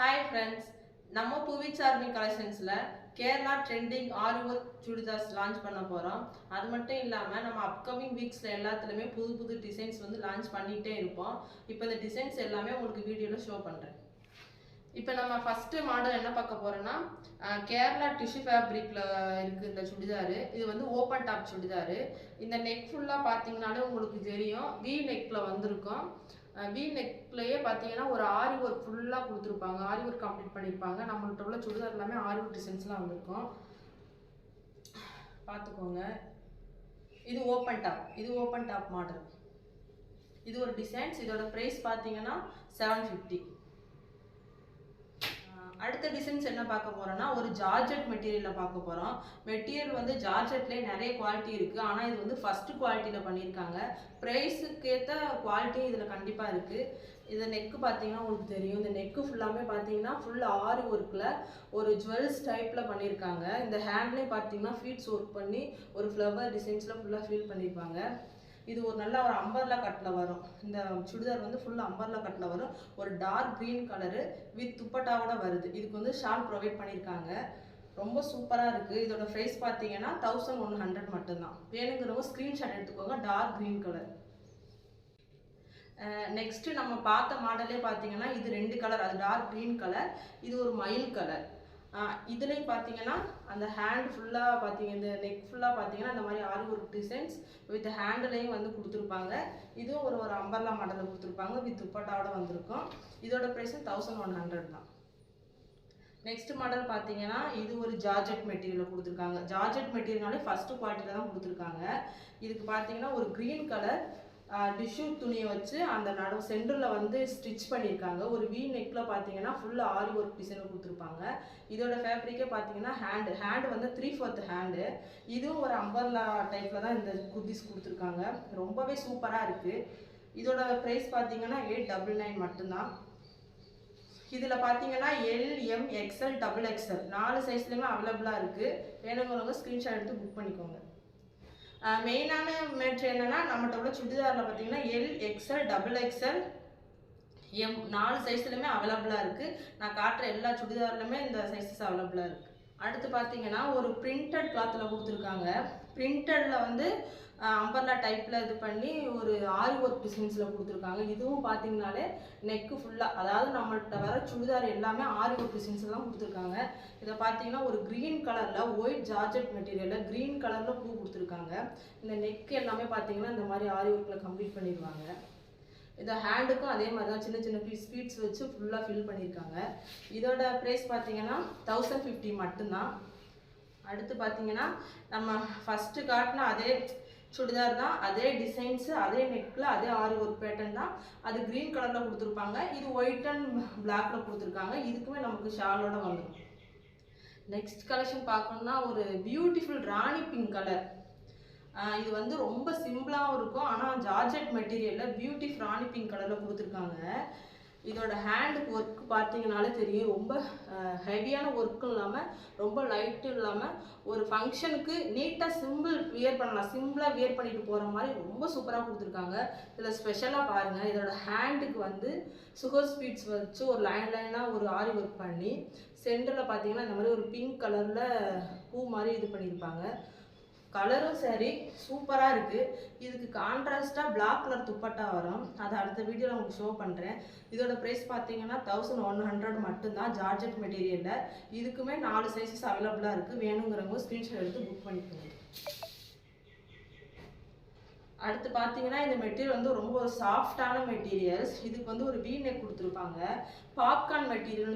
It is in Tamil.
ஹாய் ஃப்ரெண்ட்ஸ், நம்ம புவி சார்மி கலெக்ஷன்ஸில் கேரளா ட்ரெண்டிங் ஆரி ஒர்க் சுடிதார்ஸ் லான்ச் பண்ண போகிறோம். அது மட்டும் இல்லாமல் நம்ம அப்கமிங் வீக்ஸில் எல்லாத்துலேயுமே புது புது டிசைன்ஸ் வந்து லான்ச் பண்ணிகிட்டே இருப்போம். இப்போ இந்த டிசைன்ஸ் எல்லாமே உங்களுக்கு வீடியோவில் ஷோ பண்ணுறேன். இப்போ நம்ம ஃபஸ்ட்டு மாடல் என்ன பார்க்க போகிறோன்னா, கேரளா டிஷ்யூ ஃபேப்ரிக்கில் இருக்குது இந்த சுடிதாரு. இது வந்து ஓப்பன் டாப் சுடிதாரு. இந்த நெக் ஃபுல்லாக பார்த்தீங்கன்னாலே உங்களுக்கு தெரியும், வி நெக்கில் வந்திருக்கும். வி நெக்லேயே பார்த்தீங்கன்னா ஒரு ஆரி ஒர்க் ஃபுல்லாக கொடுத்துருப்பாங்க. ஆரி ஒர்க் கம்ப்ளீட் பண்ணியிருப்பாங்க. நம்மள்கிட்ட உள்ள சுடிதார் எல்லாமே ஆரி ஒர்க் டிசைன்ஸ்லாம் வந்திருக்கும். பார்த்துக்கோங்க. இது ஓப்பன் டாப் மாடல். இது ஒரு டிசைன்ஸ். இதோட ப்ரைஸ் பார்த்தீங்கன்னா 750. அடுத்த டிசைன்ஸ் என்ன பார்க்க போகிறோன்னா, ஒரு ஜார்ஜெட் மெட்டீரியலில் பார்க்க போகிறோம். மெட்டீரியல் வந்து ஜார்ஜெட்லேயே நிறைய குவாலிட்டி இருக்குது. ஆனால் இது வந்து ஃபஸ்ட்டு குவாலிட்டியில் பண்ணியிருக்காங்க. ப்ரைஸுக்கு ஏற்ற குவாலிட்டியும் இதில் கண்டிப்பாக இருக்குது. இதை நெக்கு பார்த்தீங்கன்னா உங்களுக்கு தெரியும். இந்த நெக்கு ஃபுல்லாமே பார்த்தீங்கன்னா ஃபுல் ஆரி ஒர்க்கில் ஒரு ஜுவல்ஸ் டைப்பில் பண்ணியிருக்காங்க. இந்த ஹேண்ட்லேயும் பார்த்தீங்கன்னா ஃபீட்ஸ் ஒர்க் பண்ணி ஒரு ஃப்ளவர் டிசைன்ஸில் ஃபுல்லாக ஃபில் பண்ணியிருப்பாங்க. இது ஒரு நல்ல ஒரு அம்பர்லா கட்டில் வரும். இந்த சுடிதார் வந்து ஃபுல்லாக அம்பர்லா கட்டில் வரும். ஒரு டார்க் க்ரீன் கலரு வித் துப்பட்டாவோட வருது. இதுக்கு வந்து ஷால் ப்ரொவைட் பண்ணியிருக்காங்க. ரொம்ப சூப்பராக இருக்குது. இதோட ப்ரைஸ் பார்த்தீங்கன்னா 1100 மட்டும்தான். வேணுங்கிறவங்க ஸ்க்ரீன்ஷாட் எடுத்துக்கோங்க. Dark green colour. நெக்ஸ்ட்டு நம்ம பார்த்த மாடலே பார்த்தீங்கன்னா இது 2 கலர். அது டார்க் க்ரீன் கலர், இது ஒரு மயில் கலர். இதுலேயும் பார்த்தீங்கன்னா அந்த ஹேண்ட் ஃபுல்லாக பார்த்தீங்க, இந்த நெக் ஃபுல்லாக பார்த்தீங்கன்னா இந்த மாதிரி ஆரி ஒர்க் டிசைன்ஸ் வித் ஹேண்ட்லேயும் வந்து கொடுத்துருப்பாங்க. இதுவும் ஒரு அம்பர்லா மாடலில் கொடுத்துருப்பாங்க. வித் துப்பட்டாவோட வந்திருக்கும். இதோட ப்ரைஸும் 1100 தான். நெக்ஸ்ட் மாடல் பார்த்தீங்கன்னா இது ஒரு ஜார்ஜெட் மெட்டீரியலில் கொடுத்துருக்காங்க. ஜார்ஜெட் மெட்டீரியல்னாலே ஃபஸ்ட்டு குவாலிட்டியில் தான் கொடுத்துருக்காங்க. இதுக்கு பார்த்தீங்கன்னா ஒரு க்ரீன் கலர் டிஷ்யூ துணியை வச்சு அந்த நடுவு சென்டரில் வந்து ஸ்டிச் பண்ணியிருக்காங்க. ஒரு வி நெக்கில் பார்த்தீங்கன்னா ஃபுல்லாக ஆரி ஒர்க் டிசைன் கொடுத்துருப்பாங்க. இதோட ஃபேப்ரிக்கே பார்த்தீங்கன்னா ஹேண்டு வந்து 3/4 ஹேண்டு. இதுவும் ஒரு அம்பர்லா டைப்பில் தான் இந்த குர்திஸ் கொடுத்துருக்காங்க. ரொம்பவே சூப்பராக இருக்குது. இதோட ப்ரைஸ் பார்த்தீங்கன்னா 899 மட்டும்தான். இதில் பார்த்தீங்கன்னா எல், எம், எக்ஸ்எல், XXL 4 சைஸ்லையுமே அவைலபிளாக இருக்குது. வேணுங்கிறவங்க ஸ்க்ரீன்ஷாட் எடுத்து புக் பண்ணிக்கோங்க. மெயினான மேட்ரு என்னென்னா, நம்மகிட்ட உள்ள சுடிதாரில் பார்த்தீங்கன்னா எல், எக்ஸ்எல், XXL, எம் 4 சைஸ்லையுமே அவைலபிளாக இருக்குது. நான் காட்டுற எல்லா சுடிதார்லையுமே இந்த சைஸஸ் அவைலபிளாக இருக்குது. அடுத்து பார்த்தீங்கன்னா ஒரு பிரிண்டட் கிளாத்தில் கொடுத்துருக்காங்க. பிரிண்டடில் வந்து அம்பர்லா டைப்பில் இது பண்ணி ஒரு ஆரி ஒர்க் டிசைன்ஸில் கொடுத்துருக்காங்க. இதுவும் பார்த்தீங்கனாலே நெக்கு ஃபுல்லாக, அதாவது நம்மள்கிட்ட வர சுடிதார் எல்லாமே ஆரி ஒர்க் டிசைன்ஸில் தான் கொடுத்துருக்காங்க. இதை பார்த்தீங்கன்னா ஒரு க்ரீன் கலரில் ஒயிட் ஜார்ஜெட் மெட்டீரியலில் க்ரீன் கலரில் பூ கொடுத்துருக்காங்க. இந்த நெக் எல்லாமே பார்த்தீங்கன்னா இந்த மாதிரி ஆரி ஒர்க்கில் கம்ப்ளீட் பண்ணிடுவாங்க. இந்த ஹேண்டுக்கும் அதே மாதிரி தான் சின்ன சின்ன ஸ்பீட்ஸ் வச்சு ஃபுல்லாக ஃபில் பண்ணியிருக்காங்க. இதோட ப்ரைஸ் பார்த்தீங்கன்னா 1050 மட்டும்தான். அடுத்து பார்த்தீங்கன்னா நம்ம ஃபஸ்ட்டு காட்டின அதே சுடிதார் தான், அதே டிசைன்ஸு, அதே நெக்கில் அதே ஆரி ஒர்க் பேட்டர்ன் தான். அது க்ரீன் கலரில் கொடுத்துருப்பாங்க. இது ஒயிட் அண்ட் பிளாக்கில் கொடுத்துருக்காங்க. இதுக்குமே நமக்கு ஷாலோட வந்துடும். நெக்ஸ்ட் கலெக்ஷன் பார்க்கணுன்னா ஒரு பியூட்டிஃபுல் ராணி பிங்க் கலர். இது வந்து ரொம்ப சிம்பிளாகவும் இருக்கும். ஆனால் ஜார்ஜெட் மெட்டீரியலில் பியூட்டிஃபுல் ராணி பிங்க் கலரில் கொடுத்துருக்காங்க. இதோட ஹேண்டுக்கு ஒர்க்கு பார்த்தீங்கனாலே தெரியும். ரொம்ப ஹெவியான ஒர்க்கும் இல்லாமல் ரொம்ப லைட்டும் இல்லாமல் ஒரு ஃபங்க்ஷனுக்கு நீட்டாக வியர் பண்ணலாம். சிம்பிளாக வியர் பண்ணிட்டு போகிற மாதிரி ரொம்ப சூப்பராக கொடுத்துருக்காங்க. இதில் ஸ்பெஷலாக பாருங்கள், இதோட ஹேண்டுக்கு வந்து சுகர் ஸ்பீட்ஸ் வச்சு ஒரு லைனாக ஒரு ஆரி ஒர்க் பண்ணி சென்டரில் பார்த்தீங்கன்னா இந்த மாதிரி ஒரு பிங்க் கலரில் பூ மாதிரி இது பண்ணியிருப்பாங்க. கலரும் சரி சூப்பராக இருக்குது. இதுக்கு கான்ட்ராஸ்டாக பிளாக் கலர் துப்பட்டா வரும். அதை அடுத்த வீடியோவில் உங்களுக்கு ஷோ பண்ணுறேன். இதோட ப்ரைஸ் பார்த்தீங்கன்னா 1100 மட்டும்தான் ஜார்ஜெட் மெட்டீரியலில். இதுக்குமே 4 சைஸஸ் அவைலபிளாக இருக்குது. வேணுங்கிறவங்க ஸ்க்ரீன்ஷாட் எடுத்து புக் பண்ணிக்கோங்க. அடுத்து பார்த்தீங்கன்னா இந்த மெட்டீரியல் வந்து ரொம்ப ஒரு சாஃப்டான மெட்டீரியல்ஸ். இதுக்கு வந்து ஒரு வி நெக் கொடுத்துருப்பாங்க. பாப்கார்ன் மெட்டீரியல்னு